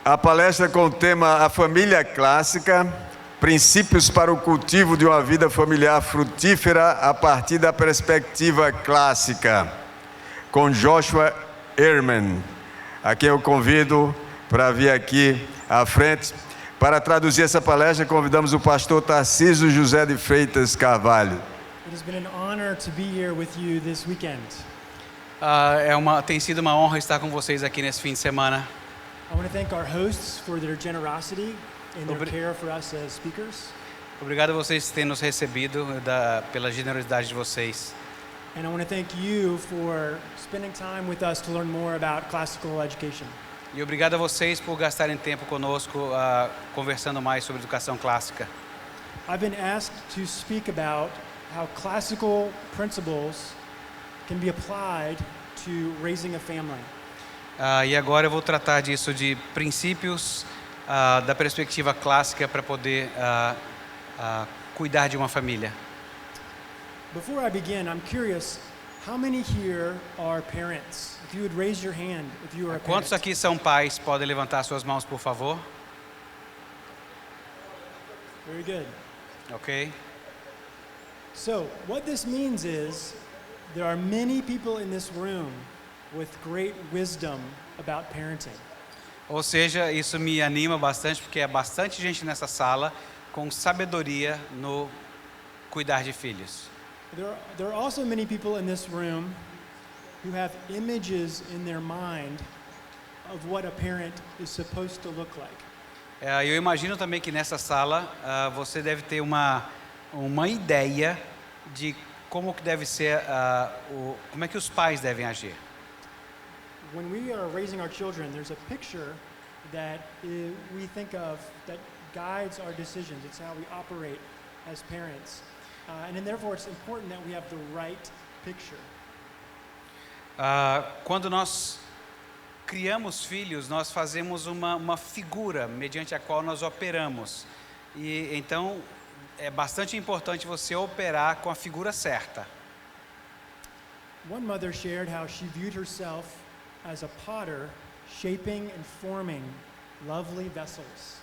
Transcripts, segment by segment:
A palestra com o tema A Família Clássica, princípios para o cultivo de uma vida familiar frutífera a partir da perspectiva clássica, com Joshua Ehrman, a quem eu convido para vir aqui à frente. Para traduzir essa palestra, convidamos o pastor Tarcísio José de Freitas Carvalho. It has been an honor to be here with you this weekend. Tem sido uma honra estar com vocês aqui nesse fim de semana. I want to thank our hosts for their generosity and their care for us as speakers. Obrigado a vocês por terem nos recebido, pela generosidade de vocês. And I want to thank you for spending time with us to learn more about classical education. E obrigado a vocês por gastarem tempo conosco, conversando mais sobre educação clássica. I've been asked to speak about how classical principles can be applied to raising a family. E agora eu vou tratar disso, de princípios da perspectiva clássica para poder cuidar de uma família. Before I begin, I'm curious, how many here are parents? If you would raise your hand if you are a parent. Quantos aqui são pais? Podem levantar suas mãos, por favor? Very good. Ok. So, what this means is there are many people in this room with great wisdom about parenting. Ou seja, isso me anima bastante, porque é bastante gente nessa sala com sabedoria no cuidar de filhos. There are also many people in this room who have images in their mind of what a parent is supposed to look like. Eu imagino também que nessa sala você deve ter uma ideia de como que deve ser, como é que os pais devem agir. When we are raising our children, there's a picture that we think of that guides our decisions. It's how we operate as parents. And therefore it's important that we have the right picture. Quando nós criamos filhos, nós fazemos uma figura mediante a qual nós operamos. E então é bastante importante você operar com a figura certa. One mother shared how she viewed herself as a potter shaping and forming lovely vessels.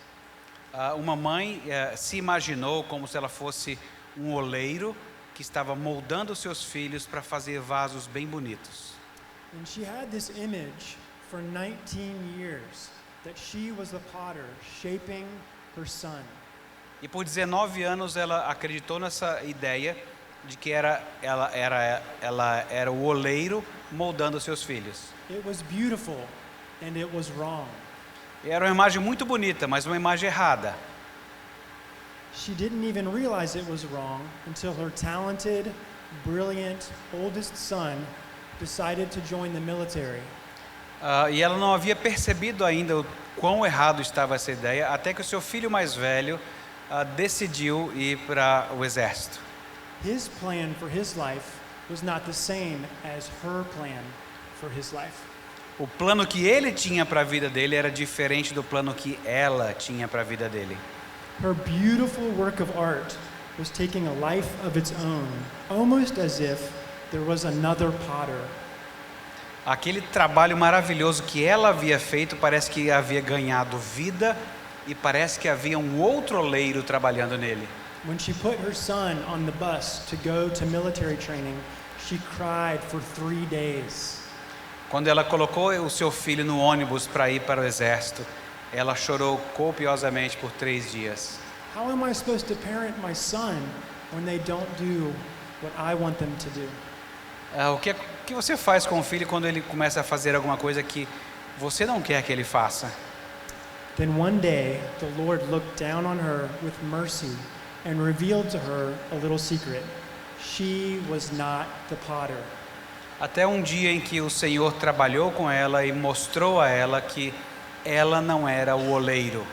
Uma mãe se imaginou como se ela fosse um oleiro que estava moldando seus filhos para fazer vasos bem bonitos. And she had this image for 19 years that she was the potter shaping her son. E por 19 anos ela acreditou nessa ideia de que ela era o oleiro moldando seus filhos. It was beautiful and it was wrong. Era uma imagem muito bonita, mas uma imagem errada. She didn't even realize it was wrong until her talented, brilliant oldest son decided to join the military. E ela não havia percebido ainda o quão errado estava essa ideia, até que o seu filho mais velho decidiu ir para o exército. His plan for his life was not the same as her plan for his life. O plano que ele tinha para a vida dele era diferente do plano que ela tinha para a vida dele. Her beautiful work of art was taking a life of its own, almost as if there was another potter. Aquele trabalho maravilhoso que ela havia feito parece que havia ganhado vida e parece que havia um outro oleiro trabalhando nele. When she put her son on the bus to go to military training, she cried for 3 days. Quando ela colocou o seu filho no ônibus para ir para o exército, ela chorou copiosamente por 3 dias. How am I supposed to parent my son when they don't do what I want them to do? O que você faz com o filho quando ele começa a fazer alguma coisa que você não quer que ele faça? Then one day, the Lord looked down on her with mercy and revealed to her a little secret. She was not the potter. Até um dia em que o Senhor trabalhou com ela e mostrou a ela que ela não era o oleiro.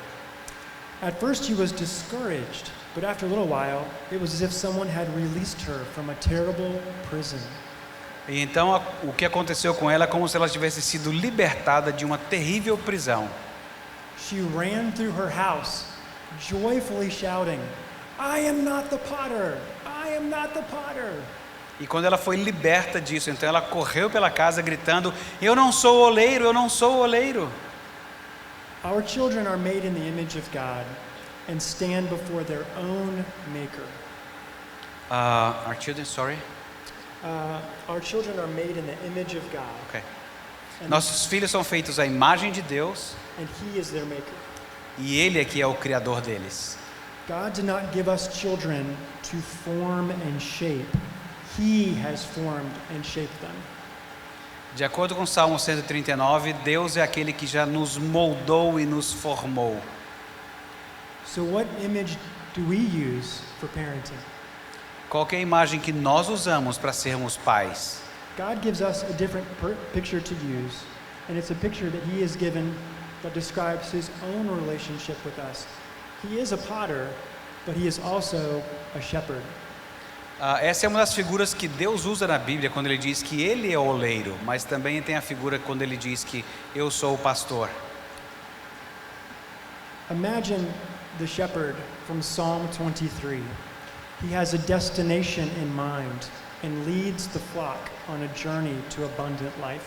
At first she was discouraged, but after a little while, it was as if someone had released her from a terrible prison. E então o que aconteceu com ela é como se ela tivesse sido libertada de uma terrível prisão. She ran through her house, joyfully shouting, "I am not the potter! I am not the potter!" E quando ela foi liberta disso, então ela correu pela casa gritando: "Eu não sou o oleiro, eu não sou o oleiro." Our children are made in the image of God and stand before their own maker. Our children, sorry. Our children are made in the image of God, Okay. and, Nossos filhos são feitos à imagem de Deus and He is their maker. e Ele é que é o criador deles. God did not give us children to form and shape. He has formed and shaped them. De acordo com o Salmo 139, Deus é aquele que já nos moldou e nos formou. So what image do we use for parenting? Qual que é a imagem que nós usamos para sermos pais? God gives us a different picture to use, and it's a picture that He has given that describes His own relationship with us. He is a potter, but He is also a shepherd. Essa é uma das figuras que Deus usa na Bíblia quando Ele diz que Ele é o oleiro, mas também tem a figura quando Ele diz que eu sou o pastor. Imagine the shepherd from Psalm 23. He has a destination in mind and leads the flock on a journey to abundant life.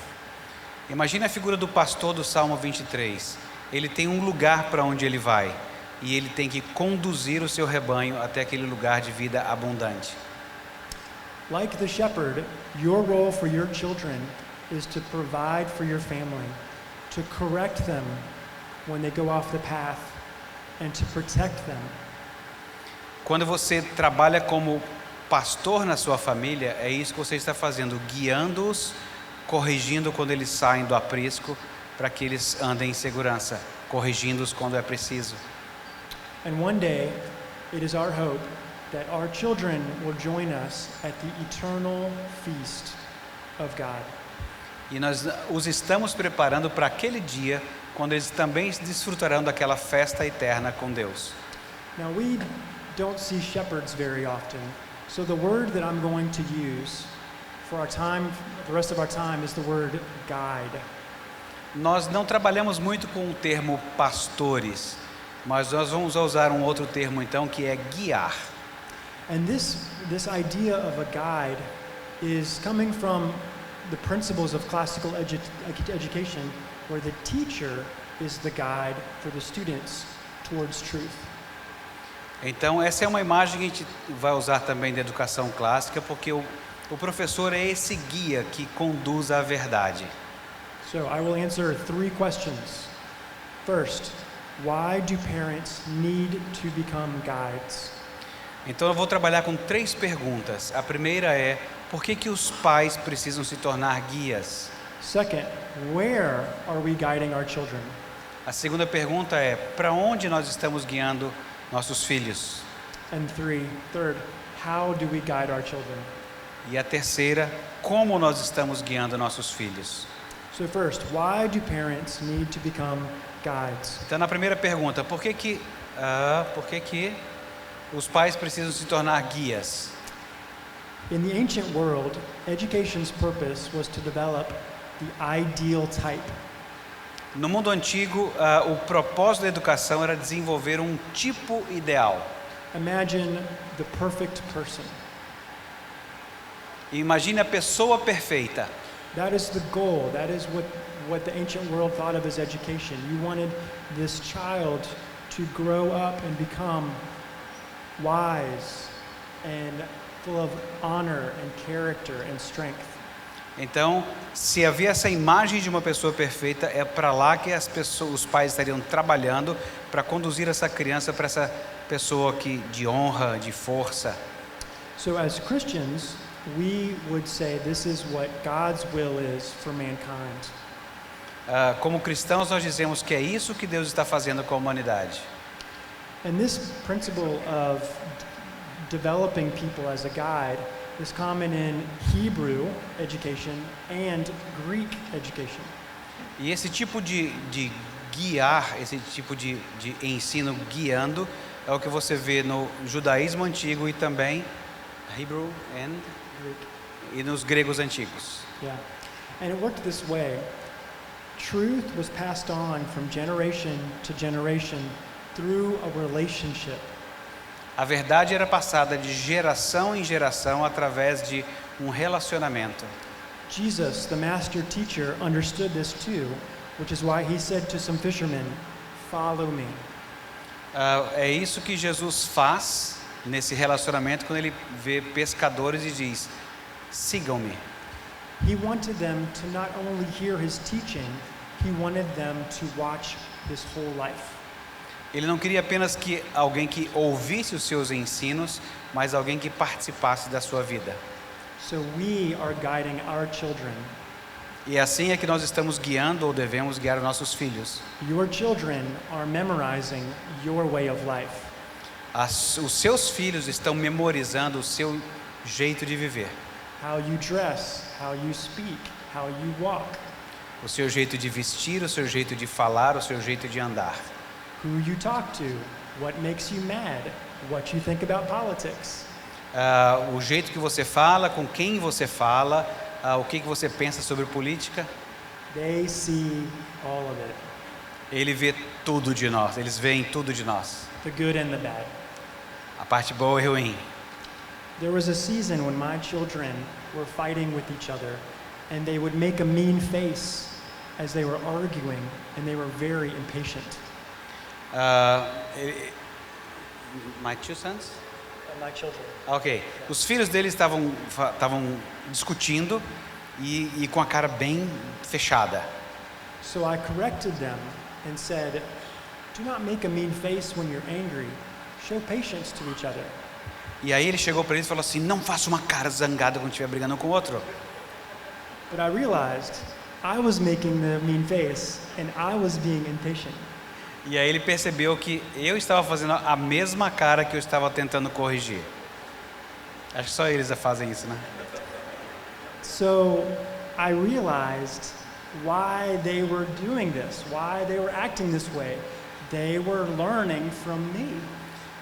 Imagine a figura do pastor do Salmo 23. Ele tem um lugar para onde ele vai e ele tem que conduzir o seu rebanho até aquele lugar de vida abundante. Like the shepherd, your role for your children is to provide for your family, to correct them when they go off the path, and to protect them. Quando você trabalha como pastor na sua família, é isso que você está fazendo, guiando-os, corrigindo quando eles saem do aprisco, para que eles andem em segurança, corrigindo-os quando é preciso. And one day, it is our hope that our children will join us at the eternal feast of God. E nós os estamos preparando para aquele dia, quando eles também desfrutarão daquela festa eterna com Deus. Now we don't see shepherds very often, so the word that I'm going to use for our time, the rest of our time, is the word guide. Nós não trabalhamos muito com o termo pastores, mas nós vamos usar um outro termo então que é guiar. And this idea of a guide is coming from the principles of classical education, where the teacher is the guide for the students towards truth. Então essa é uma imagem que a gente vai usar também da educação clássica, porque o professor é esse guia que conduz à verdade. So I will answer 3 questions. First, why do parents need to become guides? Então eu vou trabalhar com 3 perguntas. A primeira é: por que os pais precisam se tornar guias? Second, where are we guiding our children? A segunda pergunta é: para onde nós estamos guiando nossos filhos? And third, how do we guide our children? E a terceira: como nós estamos guiando nossos filhos? So first, why do parents need to become guides? Então na primeira pergunta, por que os pais precisam se tornar guias? In the ancient world, education's purpose was to develop the ideal type. No mundo antigo, o propósito da educação era desenvolver um tipo ideal. Imagine the perfect person. Imagine a pessoa perfeita. That is the goal. That is what the ancient world thought of as education. You wanted this child to grow up and become wise and full of honor and character and strength. Então, se havia essa imagem de uma pessoa perfeita, é para lá que os pais estariam trabalhando para conduzir essa criança para essa pessoa de honra, de força. So as Christians, we would say this is what God's will is for mankind. Como cristãos, nós dizemos que é isso que Deus está fazendo com a humanidade. And this principle of developing people as a guide is common in Hebrew education and Greek education. E esse tipo de guiar, esse tipo de ensino guiando, é o que você vê no judaísmo antigo e também Hebrew and Greek. E nos gregos antigos. Yeah. And it worked this way. Truth was passed on from generation to generation through a relationship. A verdade era passada de geração em geração através de um relacionamento. Jesus, the master teacher, understood this too, which is why he said to some fishermen, follow me. É isso que Jesus faz nesse relacionamento quando ele vê pescadores e diz: sigam-me. He wanted them to not only hear his teaching, he wanted them to watch his whole life. Ele não queria apenas que alguém que ouvisse os seus ensinos, mas alguém que participasse da sua vida. So we are guiding our children. E assim é que nós estamos guiando ou devemos guiar nossos filhos. Your children are memorizing your way of life. Os seus filhos estão memorizando o seu jeito de viver. How you dress, how you speak, how you walk, O seu jeito de vestir, o seu jeito de falar, o seu jeito de andar. who you talk to, what makes you mad, what you think about politics. O jeito que você fala, com quem você fala, o que você pensa sobre política. They see all of it, Ele vê tudo de nós, eles veem tudo de nós. the good and the bad. A parte boa e ruim. There was a season when my children were fighting with each other, and they would make a mean face as they were arguing, and they were very impatient. My two sons? My children. Ok. Os filhos deles estavam discutindo e com a cara bem fechada. So I corrected them and said, "Do not make a mean face when you're angry. Show patience to each other." E aí ele chegou para eles e falou assim: não faça uma cara zangada quando estiver brigando com o outro. But I realized I was making the mean face and I was being impatient. E aí ele percebeu que eu estava fazendo a mesma cara que eu estava tentando corrigir. Acho que só eles fazem isso, né? So I realized why they were doing this, why they were acting this way. They were learning from me.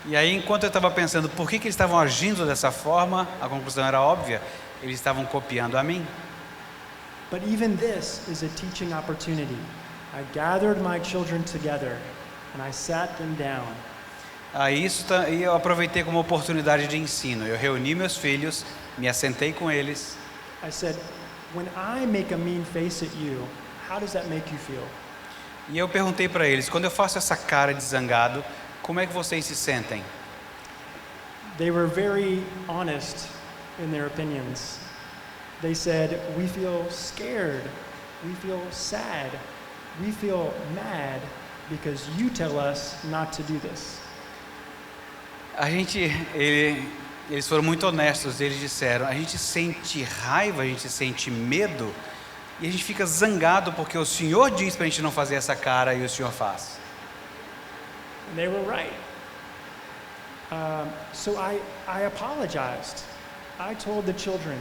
E aí, enquanto eu estava pensando por que eles estavam agindo dessa forma, a conclusão era óbvia: eles estavam copiando a mim. But even this is a teaching opportunity. I gathered my children together and I sat them down. E eu aproveitei como oportunidade de ensino. Eu reuni meus filhos, me assentei com eles. I said, "When I make a mean face at you, how does that make you feel?" E eu perguntei para eles: quando eu faço essa cara de zangado, como é que vocês se sentem? They were very honest in their opinions. They said, "We feel scared, we feel sad, we feel mad because you tell us not to do this." Eles foram muito honestos. Eles disseram: a gente sente raiva, a gente sente medo e a gente fica zangado porque o Senhor diz para a gente não fazer essa cara e o Senhor faz. And they were right. So I apologized. I told the children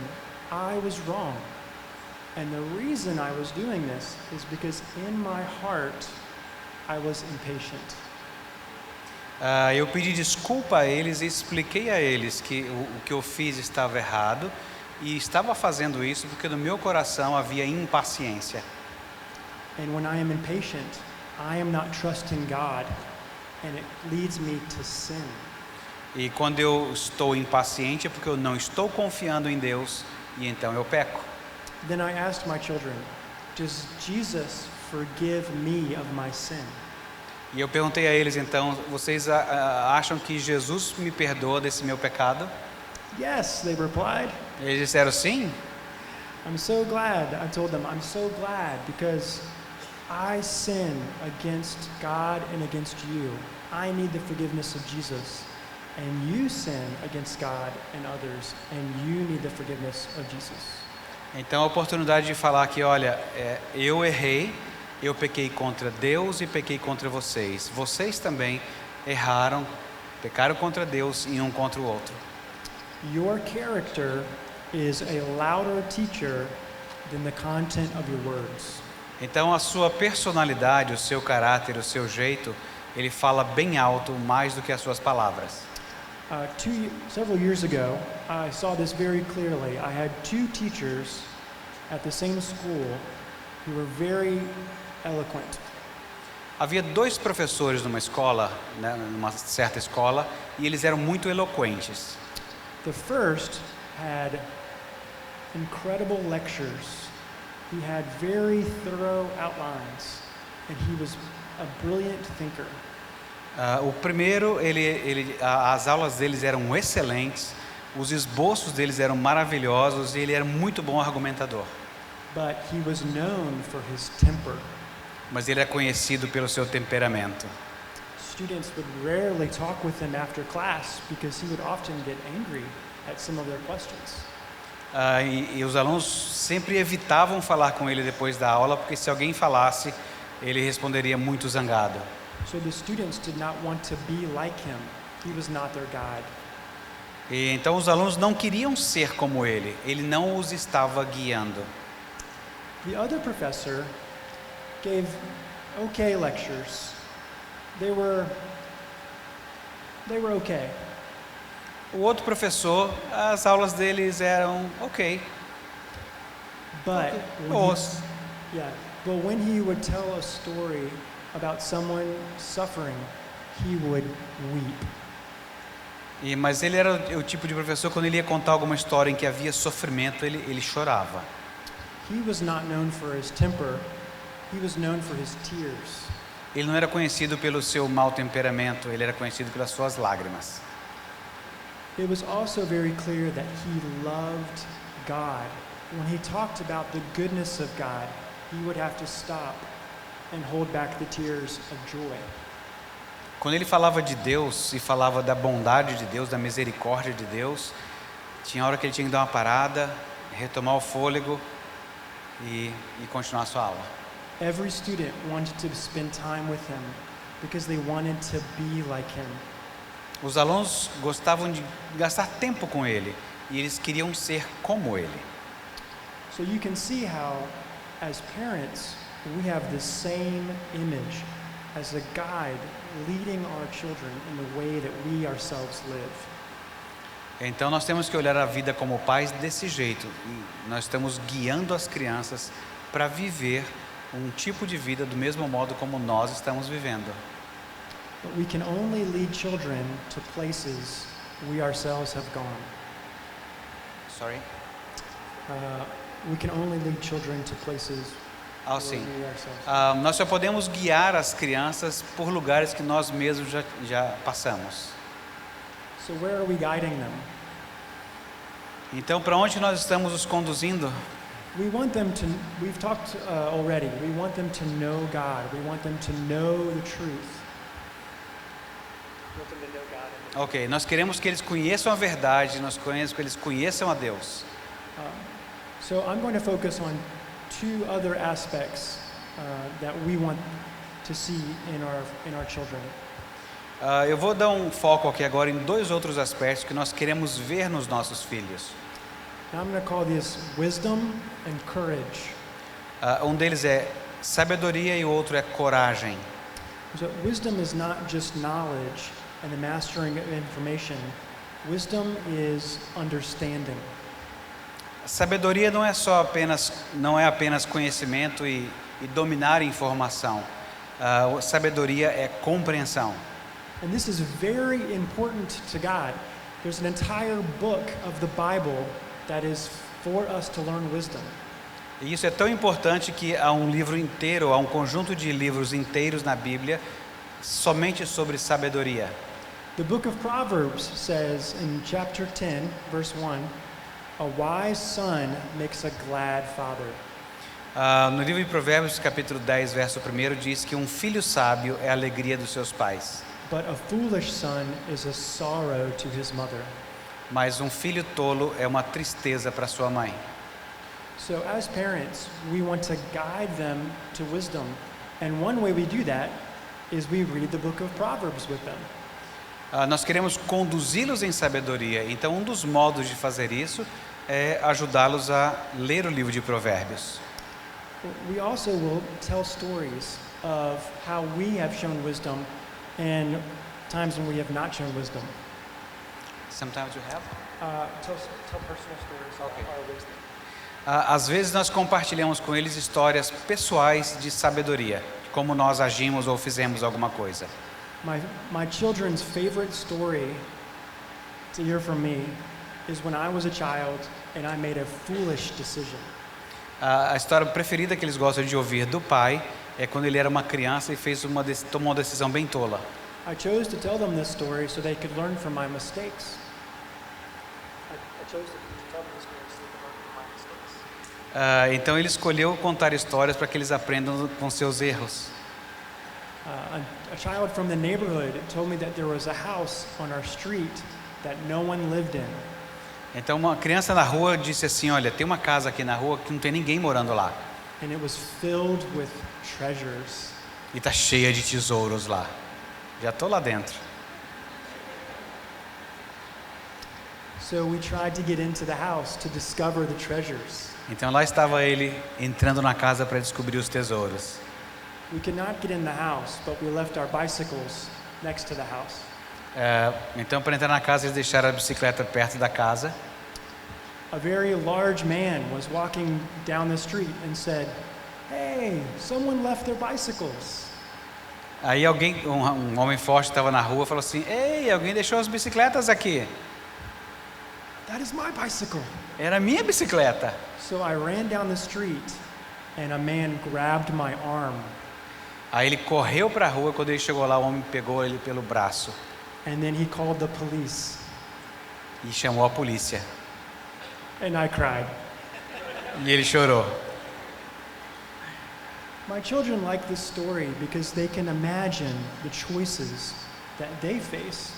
I was wrong. And the reason I was doing this is because in my heart I was impatient. Eu pedi desculpa a eles e expliquei a eles que o que eu fiz estava errado e estava fazendo isso porque no meu coração havia impaciência. And when I am impatient, I am not trusting God, and it leads me to sin. E quando eu estou impaciente é porque eu não estou confiando em Deus e então eu peco. Then I asked my children, "Does Jesus forgive me of my sin?" E eu perguntei a eles então: vocês acham que Jesus me perdoa desse meu pecado? Yes, they replied. Eles disseram sim. I'm so glad. I told them, I'm so glad because I sin against God and against you. I need the forgiveness of Jesus. And you sin against God and others, and you need the forgiveness of Jesus. Então a oportunidade de falar que, olha, eu errei, eu pequei contra Deus e pequei contra vocês. Vocês também erraram, pecaram contra Deus e um contra o outro. Your character is a louder teacher than the content of your words. Então a sua personalidade, o seu caráter, o seu jeito, ele fala bem alto mais do que as suas palavras. Several years ago, I saw this very clearly. I had two teachers at the same school who were very eloquent. Havia dois professores numa escola, né, numa certa escola, e eles eram muito eloquentes. The first had incredible lectures. He had very thorough outlines, and he was a brilliant thinker. O primeiro, as aulas deles eram excelentes, os esboços deles eram maravilhosos e ele era muito bom argumentador. But he was known for his temper. Mas ele é conhecido pelo seu temperamento. Students would rarely talk with him after class because he would often get angry at some of their questions. E os alunos sempre evitavam falar com ele depois da aula, porque se alguém falasse, ele responderia muito zangado. So the students did not want to be like him. He was not their guide. E então os alunos não queriam ser como ele não os estava guiando. The other professor gave okay lectures. They were okay. O outro professor, as aulas deles eram ok. But Boas. but when he would tell a story about someone suffering, he would weep. Mas ele era o tipo de professor, quando ele ia contar alguma história em que havia sofrimento, ele chorava. He was not known for his temper. He was known for his tears. Ele não era conhecido pelo seu mau temperamento, ele era conhecido pelas suas lágrimas. It was also very clear that he loved God. When he talked about the goodness of God, he would have to stop and hold back the tears of joy. Quando ele falava de Deus e falava da bondade de Deus, da misericórdia de Deus, tinha hora que ele tinha que dar uma parada, retomar o fôlego e continuar a sua aula. Every student wanted to spend time with him because they wanted to be like him. Os alunos gostavam de gastar tempo com ele e eles queriam ser como ele. So you can see how, as parents, we have the same image as a guide leading our children in the way that we ourselves live. Então nós temos que olhar a vida como pais desse jeito. E nós estamos guiando as crianças para viver um tipo de vida do mesmo modo como nós estamos vivendo. But we can only lead children to places we ourselves have gone. Sorry? We can only lead children to places where Sim. we ourselves. Nós só podemos guiar as crianças por lugares que nós mesmos já passamos. So where are we guiding them? Então, para onde nós estamos os conduzindo? We want them to, we've talked already, we want them to know God. We want them to know the truth. We want them to know God. Ok, nós queremos que eles conheçam a verdade, nós queremos que eles conheçam a Deus. So I'm going to focus on two other aspects that we want to see in our children. Eu vou dar um foco aqui agora em dois outros aspectos que nós queremos ver nos nossos filhos. Now I'm going to call this wisdom and courage. Um deles é sabedoria e o outro é coragem. So wisdom is not just knowledge and the mastering of information. Wisdom is understanding. Sabedoria não é apenas conhecimento e dominar a informação. Sabedoria é compreensão. And this is very important to God. There's an entire book of the Bible that is for us to learn wisdom. E isso é tão importante que há um livro inteiro, há um conjunto de livros inteiros na Bíblia somente sobre sabedoria. The book of Proverbs says in chapter 10, verse 1, a wise son makes a glad father. No livro de Provérbios, capítulo 10, verso 1, diz que um filho sábio é a alegria dos seus pais. But a foolish son is a sorrow to his mother. Mas um filho tolo é uma tristeza para sua mãe. So as parents, we want to guide them to wisdom. And one way we do that is we read the book of Proverbs with them. Nós queremos conduzi-los em sabedoria. Então, um dos modos de fazer isso é ajudá-los a ler o livro de Provérbios. We also will tell stories of how we have shown wisdom and times when we have not shown wisdom. Sometimes you have. Tell personal stories about our wisdom. Às vezes nós compartilhamos com eles histórias pessoais de sabedoria, de como nós agimos ou fizemos alguma coisa. My children's favorite story to hear from me is when I was a child and I made a foolish decision. A história preferida que eles gostam de ouvir do pai é quando ele era uma criança e tomou uma decisão bem tola. I chose to tell them this story so they could learn from my mistakes. I chose to tell them this story so they could learn from my mistakes. Então ele escolheu contar histórias para que eles aprendam com seus erros. A child from the neighborhood told me that there was a house on our street that no one lived in. Então uma criança na rua disse assim, olha, tem uma casa aqui na rua que não tem ninguém morando lá. And it was filled with treasures. E está cheia de tesouros lá. Já estou lá dentro. So we tried to get into the house to discover the treasures. Então lá estava ele entrando na casa para descobrir os tesouros. We could not get in the house, but we left our bicycles next to the house. Então para entrar na casa eles deixaram a bicicleta perto da casa. A very large man was walking down the street and said, "Hey, someone left their bicycles." Aí um homem forte estava na rua e falou assim, ei, alguém deixou as bicicletas aqui. That is my bicycle. Era minha bicicleta. So I ran down the street and a man grabbed my arm. Aí ele correu para a rua, quando ele chegou lá, o homem pegou ele pelo braço And then he called the police. e chamou a polícia. And I cried. E ele chorou. My children like this story because they can imagine the choices that they face.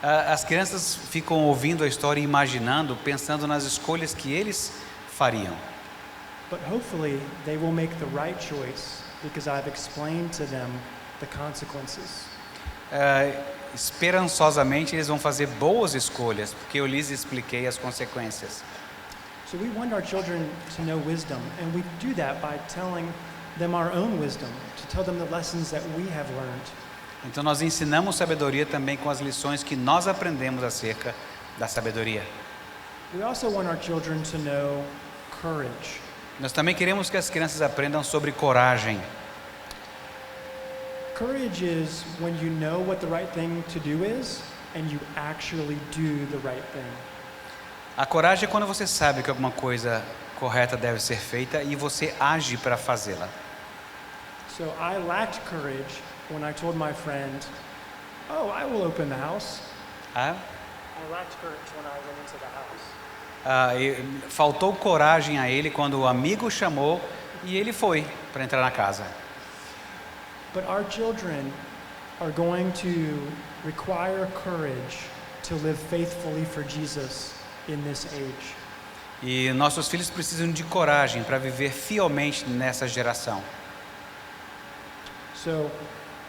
As crianças ficam ouvindo a história e imaginando, pensando nas escolhas que eles fariam. But hopefully they will make the right choice because I've explained to them the consequences. Esperançosamente eles vão fazer boas escolhas, porque eu lhes expliquei as consequências. So we want our children to know wisdom, and we do that by telling them our own wisdom, to tell them the lessons that we have learned. Então nós ensinamos sabedoria também com as lições que nós aprendemos acerca da sabedoria. We also want our children to know courage. Nós também queremos que as crianças aprendam sobre coragem. Courage is when you know what the right thing to do is and you actually do the right thing. A coragem é quando você sabe que alguma coisa correta deve ser feita e você age para fazê-la. So I lacked courage when I told my friend, "Oh, I will open the house." Ah? I lacked courage when I went into the house. Faltou coragem a ele quando o amigo chamou e ele foi para entrar na casa. But our children are going to require courage to live faithfully for Jesus in this age. E nossos filhos precisam de coragem para viver fielmente nessa geração. So,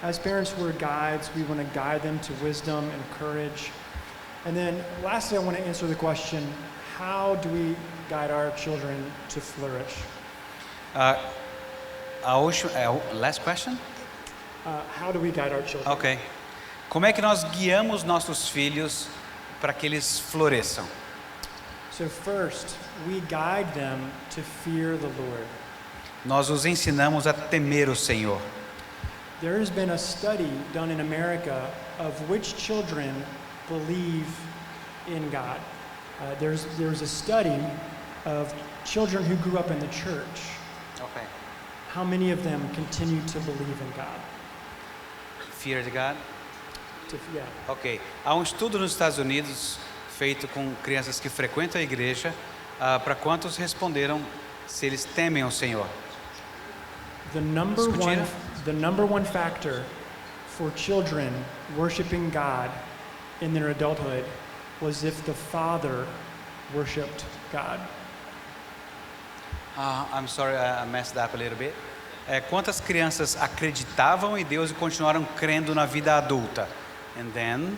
as parents, we're guides. We want to guide them to wisdom and courage. And then, lastly, I want to answer the question, how do we guide our children to flourish? Last question? How do we guide our children? Ok. Como é que nós guiamos nossos filhos para que eles floresçam? So first, we guide them to fear the Lord. Nós os ensinamos a temer o Senhor. There has been a study done in America of which children believe in God. There's a study of children who grew up in the church. Ok. How many of them continue to believe in God? Fear the God? Yeah. Ok. Há um estudo nos Estados Unidos feito com crianças que frequentam a igreja, para quantos responderam se eles temem ao Senhor. The number one factor for children worshiping God in their adulthood was if the father worshiped God. I'm sorry, I messed up a little bit. Quantas crianças acreditavam em Deus e continuaram crendo na vida adulta? And then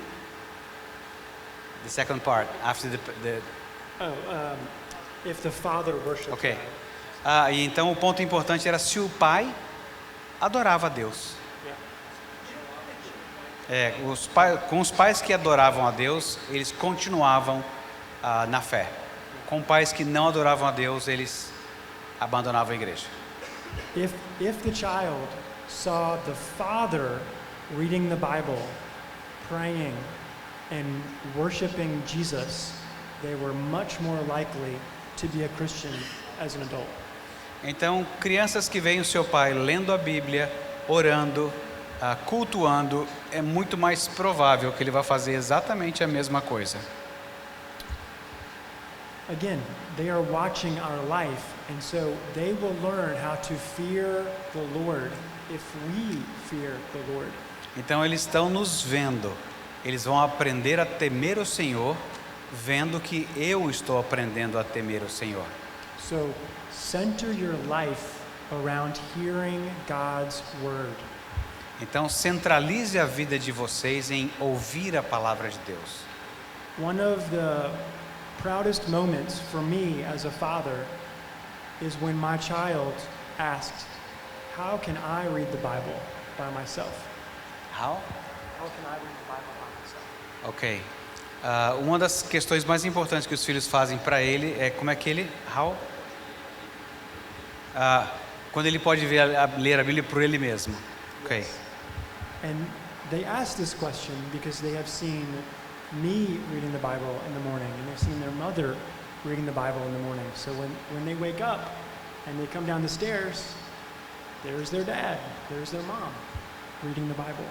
the second part, after If the father worshipped Ok. God. E então o ponto importante era se o pai adorava a Deus. Com os pais que adoravam a Deus, eles continuavam na fé. Com pais que não adoravam a Deus, eles abandonavam a igreja. If the child saw the father reading the Bible, praying, and worshiping Jesus, they were much more likely to be a Christian as an adult. Então, crianças que veem o seu pai lendo a Bíblia, orando, cultuando, é muito mais provável que ele vai fazer exatamente a mesma coisa. Again, they are watching our life, and so they will learn how to fear the Lord if we fear the Lord. Então, eles estão nos vendo. Eles vão aprender a temer o Senhor, vendo que eu estou aprendendo a temer o Senhor. So, center your life around hearing God's word. Então, centralize a vida de vocês em ouvir a palavra de Deus. One of the proudest moments for me as a father is when my child asked, "How can I read the Bible by myself?" How? How can I read the Bible by myself? Ok. Uma das questões mais importantes que os filhos fazem para ele é como é que ele... How? Quando ele pode ler a Bíblia por ele mesmo. Ok. And they ask this question because they have seen me reading the Bible in the morning, and they've seen their mother reading the Bible in the morning. So when they wake up and they come down the stairs, there's their dad, there's their mom reading the Bible.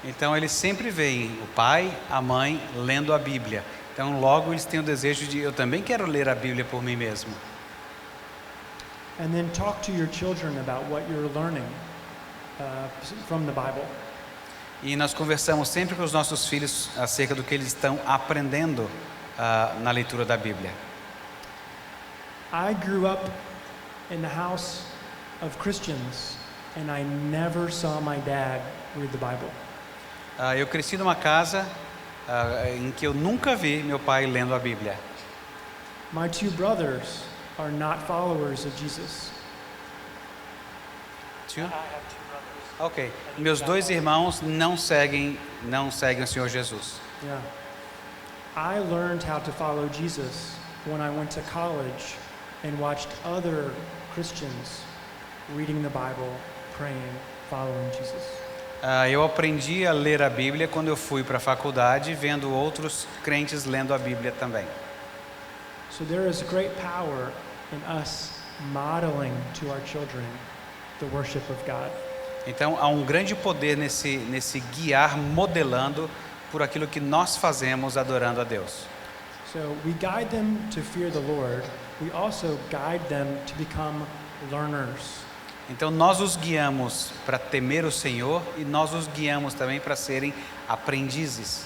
Então eles sempre veem o pai, a mãe lendo a Bíblia. Então logo eles têm o desejo de eu também quero ler a Bíblia por mim mesmo. And then talk to your children about what you're learning from the Bible. E nós conversamos sempre com os nossos filhos acerca do que eles estão aprendendo na leitura da Bíblia. I grew up in the house of Christians, and I never saw my dad read the Bible. Eu cresci numa casa em que eu nunca vi meu pai lendo a Bíblia. My two brothers are not followers of Jesus. Ok. Meus dois irmãos não seguem o Senhor Jesus. Yeah. I learned how to follow Jesus when I went to college and watched other Christians reading the Bible, praying, following Jesus. Eu aprendi a ler a Bíblia quando eu fui para a faculdade, vendo outros crentes lendo a Bíblia também. So there is great power in us modeling to our children the worship of God. Então há um grande poder nesse guiar, modelando por aquilo que nós fazemos adorando a Deus. So we guide them to fear the Lord. We also guide them to become learners. Então nós os guiamos para temer o Senhor e nós os guiamos também para serem aprendizes.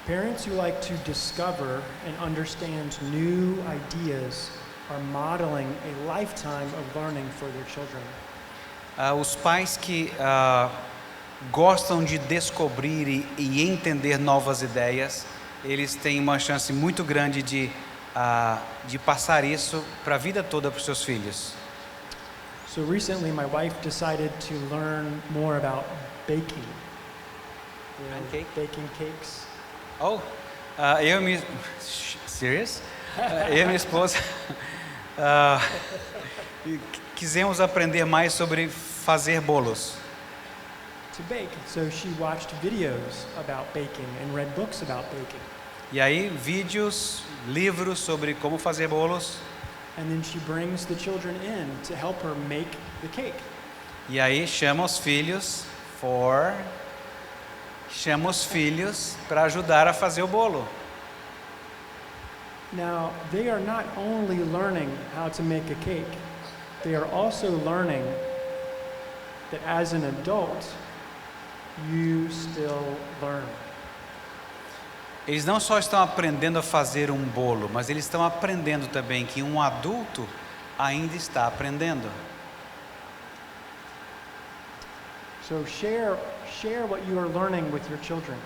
Parents who like to discover and understand new ideas are modeling a lifetime of learning for their children. Os pais que gostam de descobrir e entender novas ideias, eles têm uma chance muito grande de passar isso para a vida toda para os seus filhos. So recently my wife decided to learn more about baking. Baking cakes. Oh, serious? Eu e minha esposa quisemos aprender mais sobre fazer bolos. To bake. So she watched videos about baking and read books about baking. E aí, vídeos, livros sobre como fazer bolos. And then she brings the children in to help her make the cake. E aí chama os filhos para ajudar a fazer o bolo. Now, they are not only learning how to make a cake, they are also learning that as an adult, you still learn. Eles não só estão aprendendo a fazer um bolo, mas eles estão aprendendo também que um adulto ainda está aprendendo. So share what you are learning with your children.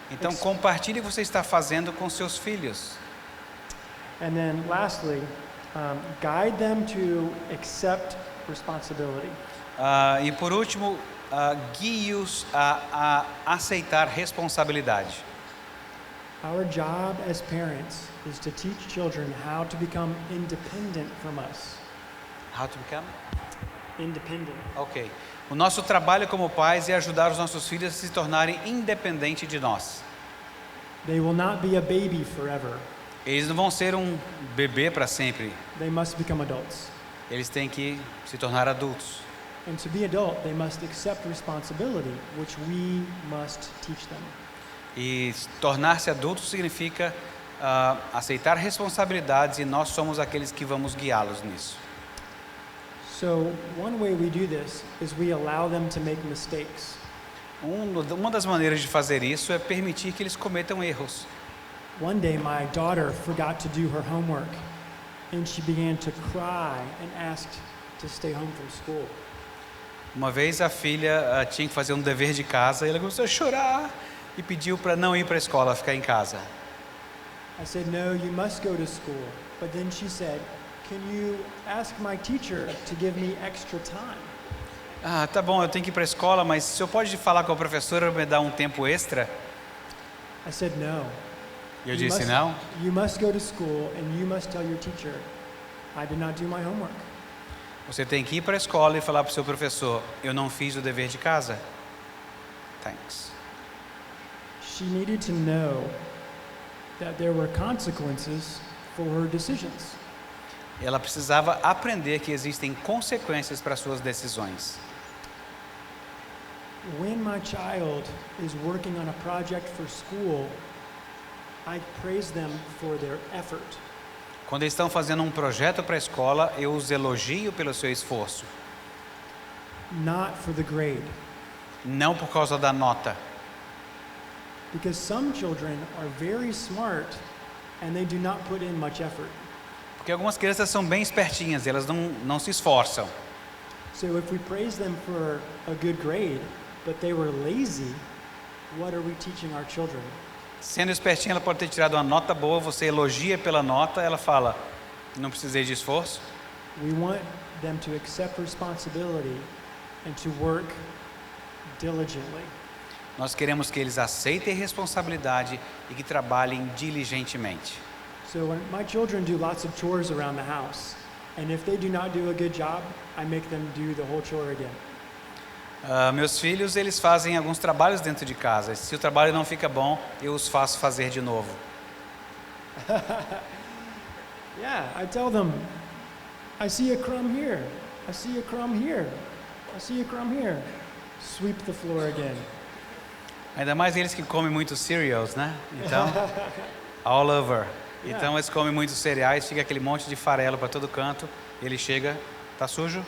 Então compartilhe o que você está fazendo com seus filhos. And then lastly, guide them to accept responsibility. E por último, guie-os a aceitar responsabilidade. Our job as parents is to teach children how to become independent from us. How to become? Independent. Ok. O nosso trabalho como pais é ajudar os nossos filhos a se tornarem independentes de nós. They will not be a baby forever. Eles não vão ser um bebê para sempre. They must become adults. Eles têm que se tornar adultos. And to be adult, they must accept responsibility, which we must teach them. E tornar-se adulto significa aceitar responsabilidades, e nós somos aqueles que vamos guiá-los nisso. So one way we do this is we allow them to make mistakes. Uma das maneiras de fazer isso é permitir que eles cometam erros. One day my daughter forgot to do her homework, and she began to cry and asked to stay home from school. Uma vez a filha tinha que fazer um dever de casa e ela começou a chorar e pediu para não ir para a escola, ficar em casa. I said, no, you must go to school. But then she said, can you ask my teacher to give me extra time? Ah, tá bom, eu tenho que ir para a escola, mas o senhor pode falar com a professora para me dar um tempo extra? I said, no. E eu disse, não. You must go to school and you must tell your teacher, I did not do my homework. Você tem que ir para a escola e falar para o seu professor, eu não fiz o dever de casa. Thanks. She needed to know that there were consequences for her decisions. Ela precisava aprender que existem consequências para suas decisões. When my child is working on a project for school, I praise them for their effort. Quando eles estão fazendo um projeto para a escola, eu os elogio pelo seu esforço. Not for the grade. Não por causa da nota. Because some children are very smart and they do not put in much effort. Porque algumas crianças são bem espertinhas, elas não se esforçam. So if we praise them for a good grade, but they were lazy, what are we teaching our children? Sendo espertinha, ela pode ter tirado uma nota boa, você elogia pela nota, ela fala, não precisei de esforço. We want them to accept responsibility and to work diligently. Nós queremos que eles aceitem responsabilidade e que trabalhem diligentemente. So when my children do lots of chores around the house, and if they do not do a good job, I make them do the whole chore again. Meus filhos, eles fazem alguns trabalhos dentro de casa. Se o trabalho não fica bom, eu os faço fazer de novo. Yeah, I tell them, I see a crumb here, I see a crumb here, I see a crumb here. Sweep the floor again. Ainda mais eles que comem muito cereals, né? Então, all over. Então eles comem muitos cereais, fica aquele monte de farelo para todo canto. E ele chega, tá sujo,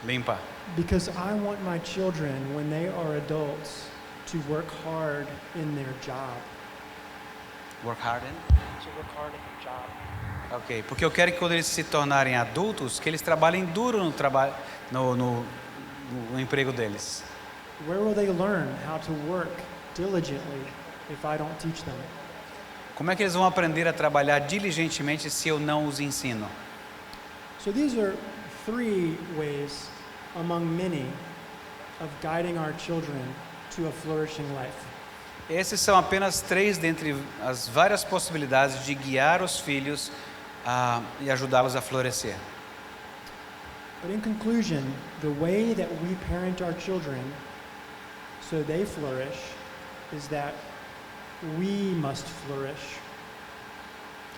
limpa. Because I want my children, when they are adults, to work hard in their job. Work hard in? To work hard in their job. Ok, porque eu quero que quando eles se tornarem adultos, que eles trabalhem duro no trabalho, no emprego deles. Where will they learn how to work diligently if I don't teach them? Como é que eles vão aprender a trabalhar diligentemente se eu não os ensino? So these are 3 ways among many of guiding our children to a flourishing life. Esses são apenas 3 dentre as várias possibilidades de guiar os filhos e ajudá-los a florescer. But in conclusion, the way that we parent our children so they flourish is that we must flourish.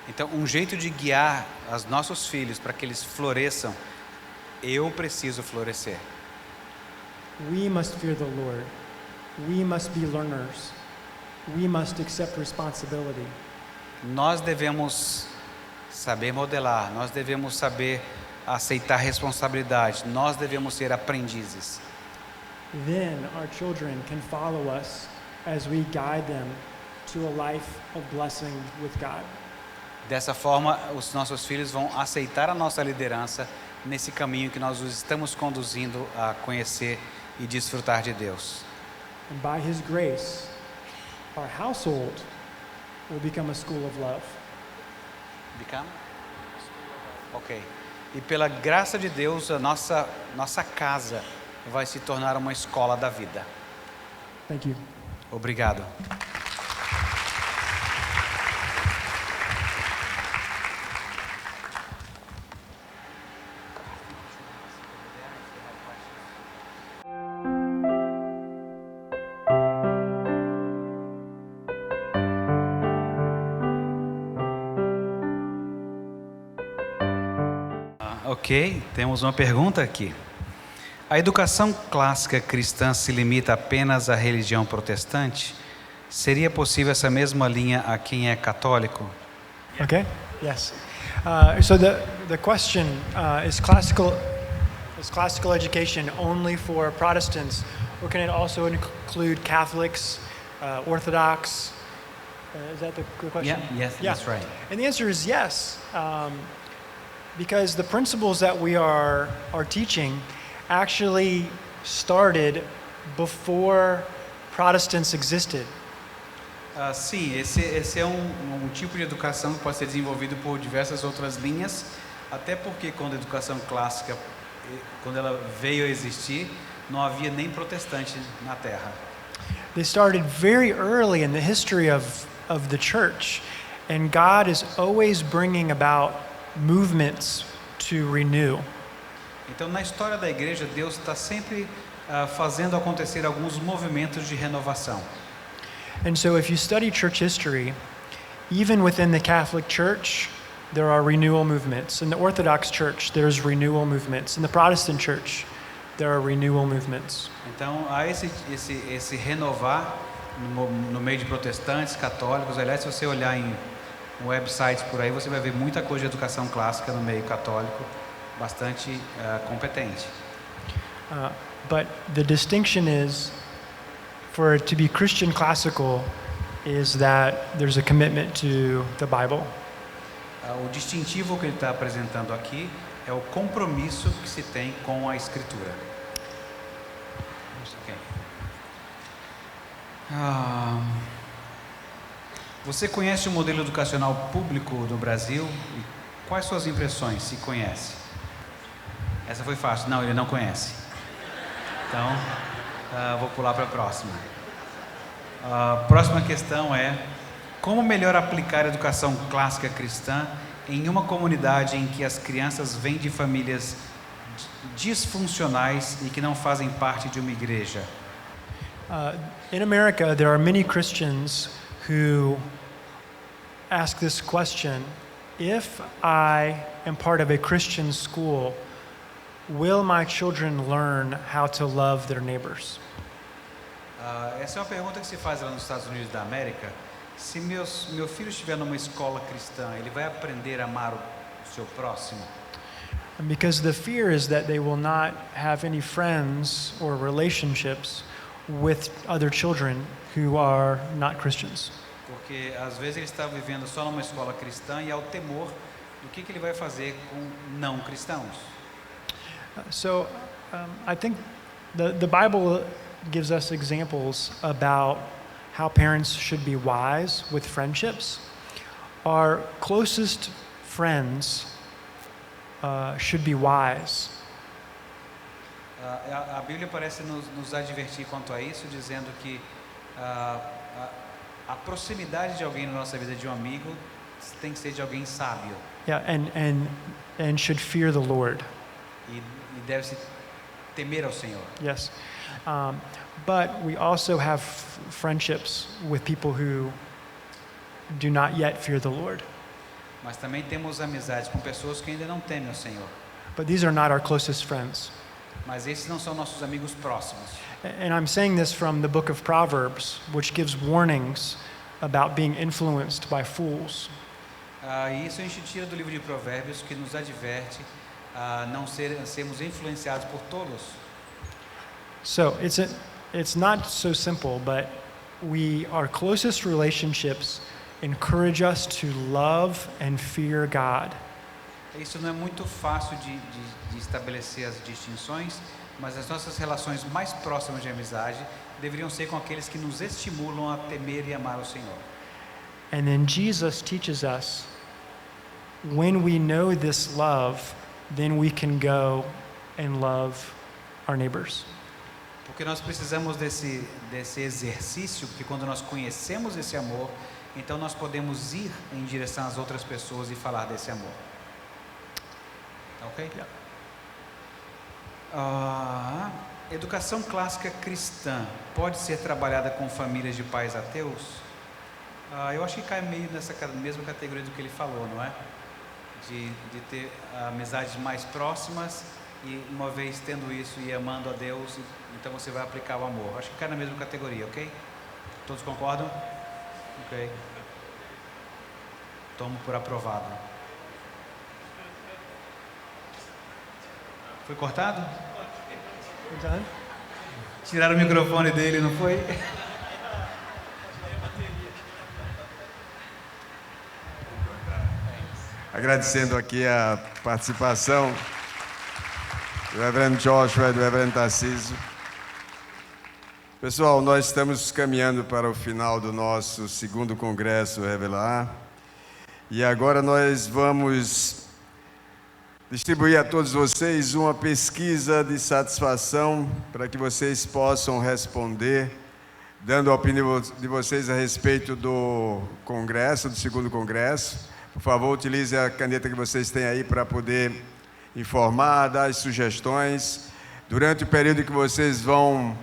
Então, um jeito de guiar os nossos filhos para que eles floresçam, eu preciso florescer. We must fear the Lord. We must be learners. We must accept responsibility. Nós devemos saber modelar, nós devemos saber aceitar responsabilidade, nós devemos ser aprendizes. Then our children can follow us as we guide them to a life of blessing with God. Dessa forma, os nossos filhos vão aceitar a nossa liderança nesse caminho que nós os estamos conduzindo a conhecer e desfrutar de Deus. And by His grace, our household will become a school of love. Become? Ok. E pela graça de Deus, a nossa casa vai se tornar uma escola da vida. Thank you. Obrigado. Ok, temos uma pergunta aqui. A educação clássica cristã se limita apenas à religião protestante? Seria possível essa mesma linha a quem é católico? Okay. Yes. So the question is classical education only for Protestants, or can it also include Catholics, Orthodox? Is that the question? Yes, that's right. And the answer is yes, because the principles that we are teaching actually started before Protestants existed. Sim, esse é um tipo de educação que pode ser desenvolvido por diversas outras linhas, até porque quando a educação clássica, quando ela veio a existir, não havia nem protestante na Terra. They started very early in the history of the church, and God is always bringing about movements to renew. Então, na história da igreja, Deus está sempre fazendo acontecer alguns movimentos de renovação. And so if you study church history, even within the Catholic Church, there are renewal movements. In the Orthodox Church, there's renewal movements. In the Protestant Church, there are renewal movements. Então, há esse renovar no meio de protestantes, católicos. Aliás, se você olhar em websites por aí, você vai ver muita coisa de educação clássica no meio católico, bastante competente. But the distinction is, for it to be Christian classical, is that there's a commitment to the Bible. O distintivo que ele está apresentando aqui é o compromisso que se tem com a Escritura. Okay. Você conhece o modelo educacional público do Brasil? E quais suas impressões, se conhece? Essa foi fácil. Não, ele não conhece. Então, vou pular para a próxima. A próxima questão é: como melhor aplicar a educação clássica cristã em uma comunidade em que as crianças vêm de famílias disfuncionais e que não fazem parte de uma igreja? In America, there are many Christians who ask this question: if I am part of a Christian school, will my children learn how to love their neighbors? Essa é uma pergunta que se faz lá nos Estados Unidos da América. Se meu filho estiver numa escola cristã, ele vai aprender a amar o seu próximo? Because the fear is that they will not have any friends or relationships with other children who are not Christians. Porque às vezes ele está vivendo só numa escola cristã e há o temor do que ele vai fazer com não cristãos. So I think the Bible gives us examples about how parents should be wise with friendships. Our closest friends should be wise. A Bíblia parece nos advertir quanto a isso, dizendo que a proximidade de alguém na nossa vida, de um amigo, tem que ser de alguém sábio. Yeah, and should fear the Lord. E deve se temer ao Senhor. Yes. But we also have friendships with people who do not yet fear the Lord. Mas também temos amizades com pessoas que ainda não temem ao Senhor. But these are not our closest friends. Mas esses não são nossos amigos próximos. And I'm saying this from the book of Proverbs, which gives warnings about being influenced by fools. Isso a gente tira do livro de Provérbios, que nos adverte a não sermos influenciados por tolos. So it's not so simple, but our closest relationships encourage us to love and fear God. Isso não é muito fácil de estabelecer as distinções, mas as nossas relações mais próximas de amizade deveriam ser com aqueles que nos estimulam a temer e amar o Senhor. And then Jesus teaches us, when we know this love, then we can go and love our neighbors. Porque nós precisamos desse exercício, porque quando nós conhecemos esse amor, então nós podemos ir em direção às outras pessoas e falar desse amor. Ok? Yeah. Educação clássica cristã pode ser trabalhada com famílias de pais ateus? Eu acho que cai meio nessa mesma categoria do que ele falou, não é? de ter amizades mais próximas e uma vez tendo isso e amando a Deus, então você vai aplicar o amor. Acho que cai na mesma categoria, ok? Todos concordam? Ok. Tomo por aprovado. Foi cortado? Done? Tiraram o microfone dele, não foi? Agradecendo aqui a participação do reverendo Joshua e do reverendo Tarcísio. Pessoal, nós estamos caminhando para o final do nosso 2º Congresso Revelar. E agora nós vamos distribuir a todos vocês uma pesquisa de satisfação para que vocês possam responder, dando a opinião de vocês a respeito do Congresso, do 2º Congresso. Por favor, utilize a caneta que vocês têm aí para poder informar, dar as sugestões. Durante o período que vocês vão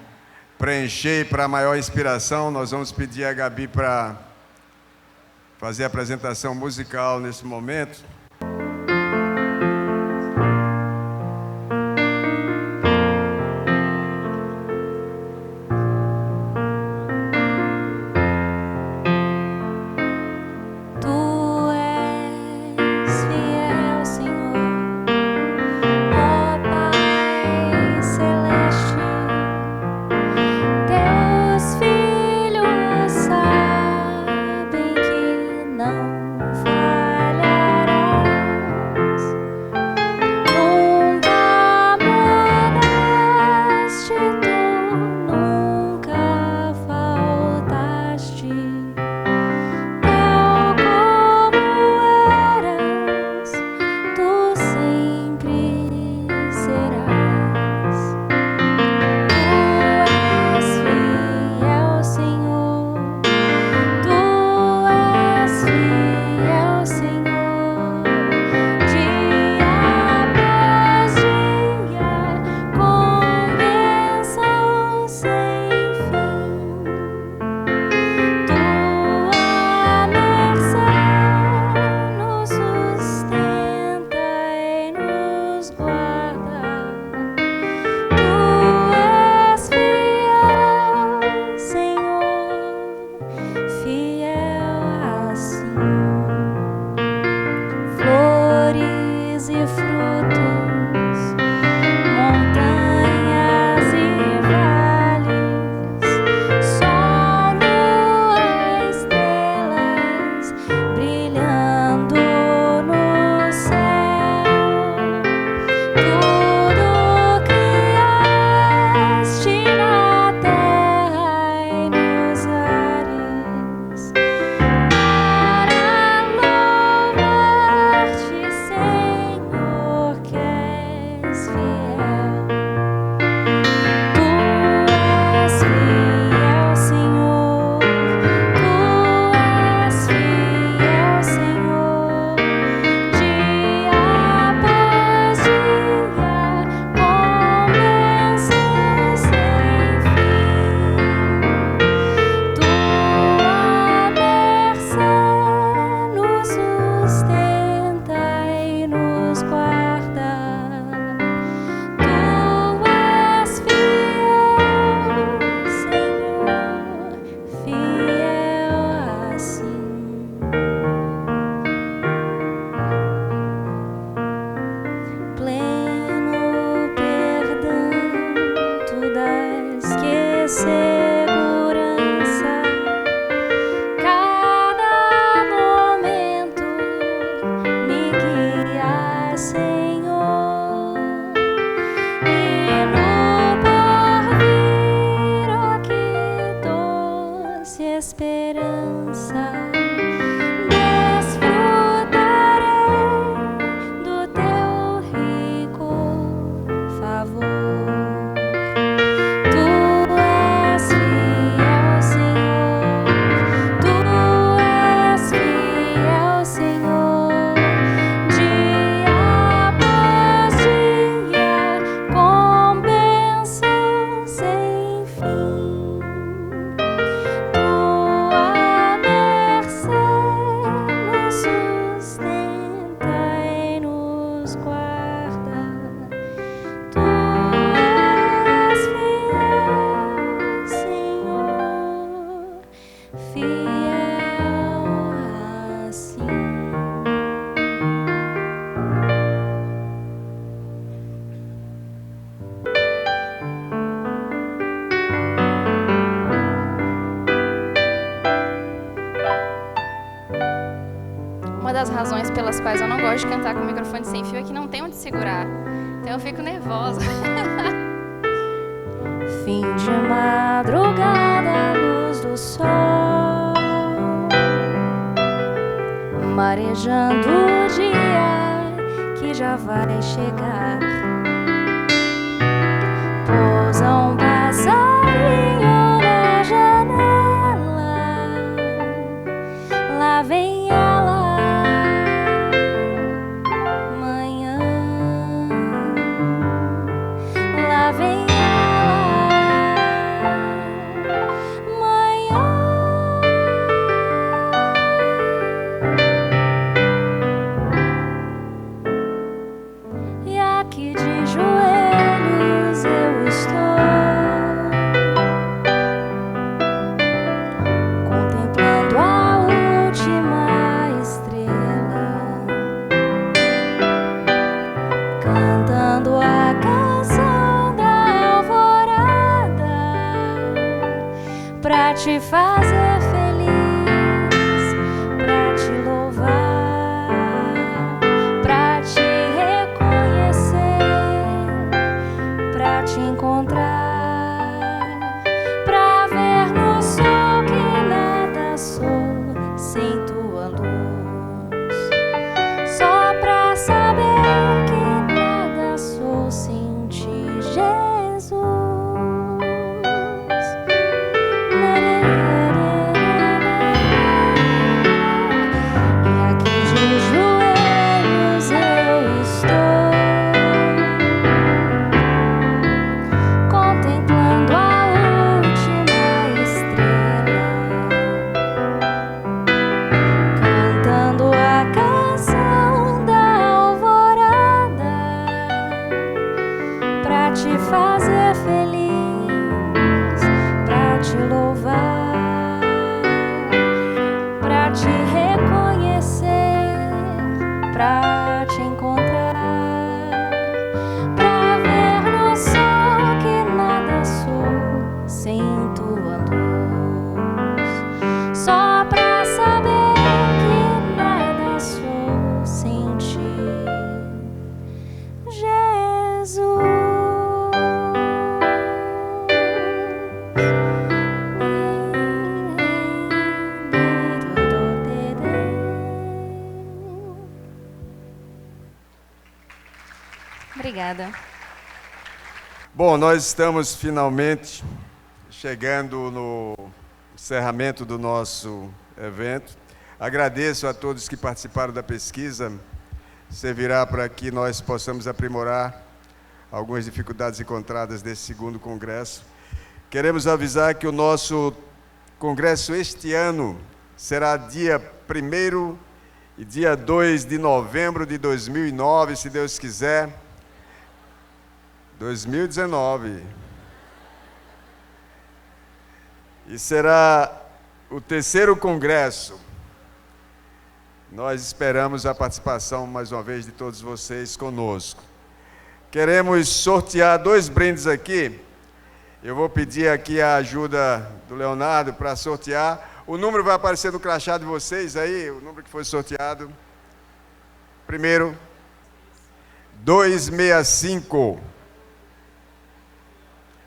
preencher para maior inspiração, nós vamos pedir a Gabi para fazer a apresentação musical nesse momento. Senhor. Uma das razões pelas quais eu não gosto de cantar com o microfone sem fio é que não tem onde segurar. Então eu fico nervosa. Fim de madrugada, luz do sol, marejando o dia que já vai chegar. Pousa um passarinho na janela, lá vem ela, manhã, lá vem te fazer feliz, pra te louvar, pra te reconhecer, pra te encontrar, pra ver no sol que nada sou sem tua luz, só pra saber que nada sou sem ti, Jesus. Te fazer feliz, pra te louvar, pra te reconhecer, pra te encontrar, pra ver no sol que nada sou sem tua luz, só pra saber que nada sou sem ti, Jesus. Obrigada. Bom, nós estamos finalmente chegando no encerramento do nosso evento. Agradeço a todos que participaram da pesquisa. Servirá para que nós possamos aprimorar algumas dificuldades encontradas nesse segundo congresso. Queremos avisar que o nosso congresso este ano será dia 1º e dia 2 de novembro de 2009, se Deus quiser. 2019. E será o 3º congresso. Nós esperamos a participação, mais uma vez, de todos vocês conosco. Queremos sortear 2 brindes aqui. Eu vou pedir aqui a ajuda do Leonardo para sortear. O número vai aparecer no crachá de vocês aí, o número que foi sorteado. Primeiro, 265.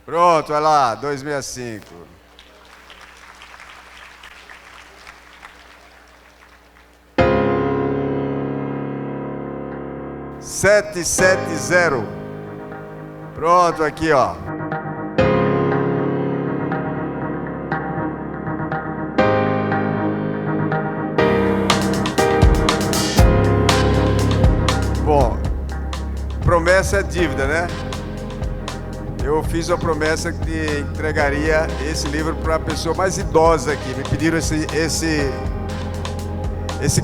Pronto, olha lá, 265. (770). Pronto, aqui, ó. Bom, promessa é dívida, né? Eu fiz a promessa que entregaria esse livro para a pessoa mais idosa aqui. Me pediram esse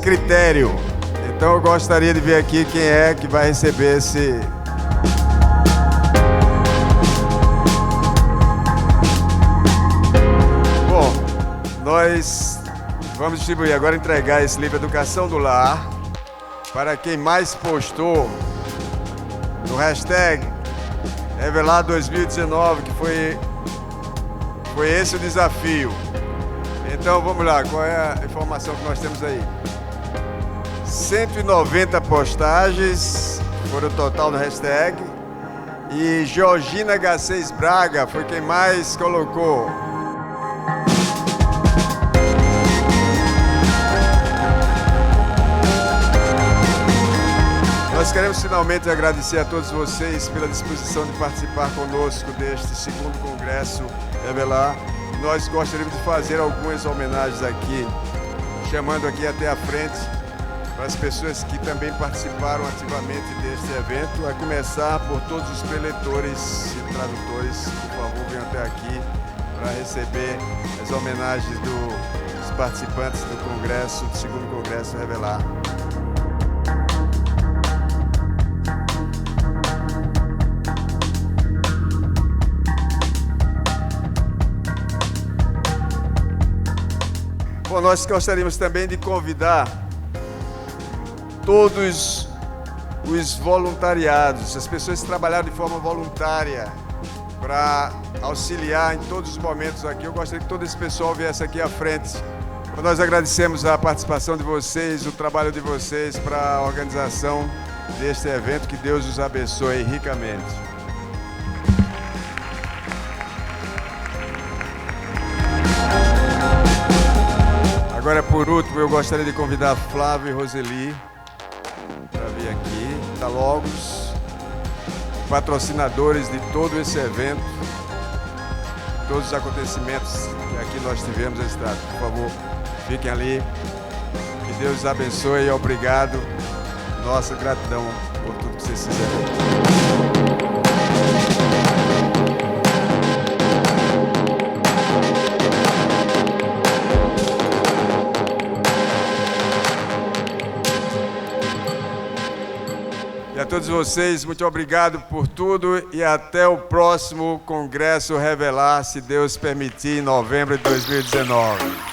critério. Então eu gostaria de ver aqui quem é que vai receber esse... Bom, nós vamos distribuir agora, entregar esse livro Educação do Lar para quem mais postou no hashtag Revelar 2019, que foi esse o desafio. Então vamos lá, qual é a informação que nós temos aí? 190 postagens, foram o total no hashtag. E Georgina H6 Braga foi quem mais colocou. Nós queremos finalmente agradecer a todos vocês pela disposição de participar conosco deste segundo Congresso Revelar. Nós gostaríamos de fazer algumas homenagens aqui, chamando aqui até a frente para as pessoas que também participaram ativamente deste evento, a começar por todos os preletores e tradutores. Por favor, venham até aqui para receber as homenagens dos participantes do Congresso, do segundo Congresso Revelar. Bom, nós gostaríamos também de convidar todos os voluntariados, as pessoas que trabalharam de forma voluntária para auxiliar em todos os momentos aqui. Eu gostaria que todo esse pessoal viesse aqui à frente. Nós agradecemos a participação de vocês, o trabalho de vocês para a organização deste evento. Que Deus os abençoe ricamente. Agora, por último, eu gostaria de convidar Flávio e Roseli para vir aqui, da Logos, patrocinadores de todo esse evento, todos os acontecimentos que aqui nós tivemos esse dado. Por favor, fiquem ali. Que Deus os abençoe e obrigado. Nossa gratidão por tudo que vocês fizeram. E a todos vocês, muito obrigado por tudo e até o próximo Congresso Revelar, se Deus permitir, em novembro de 2019.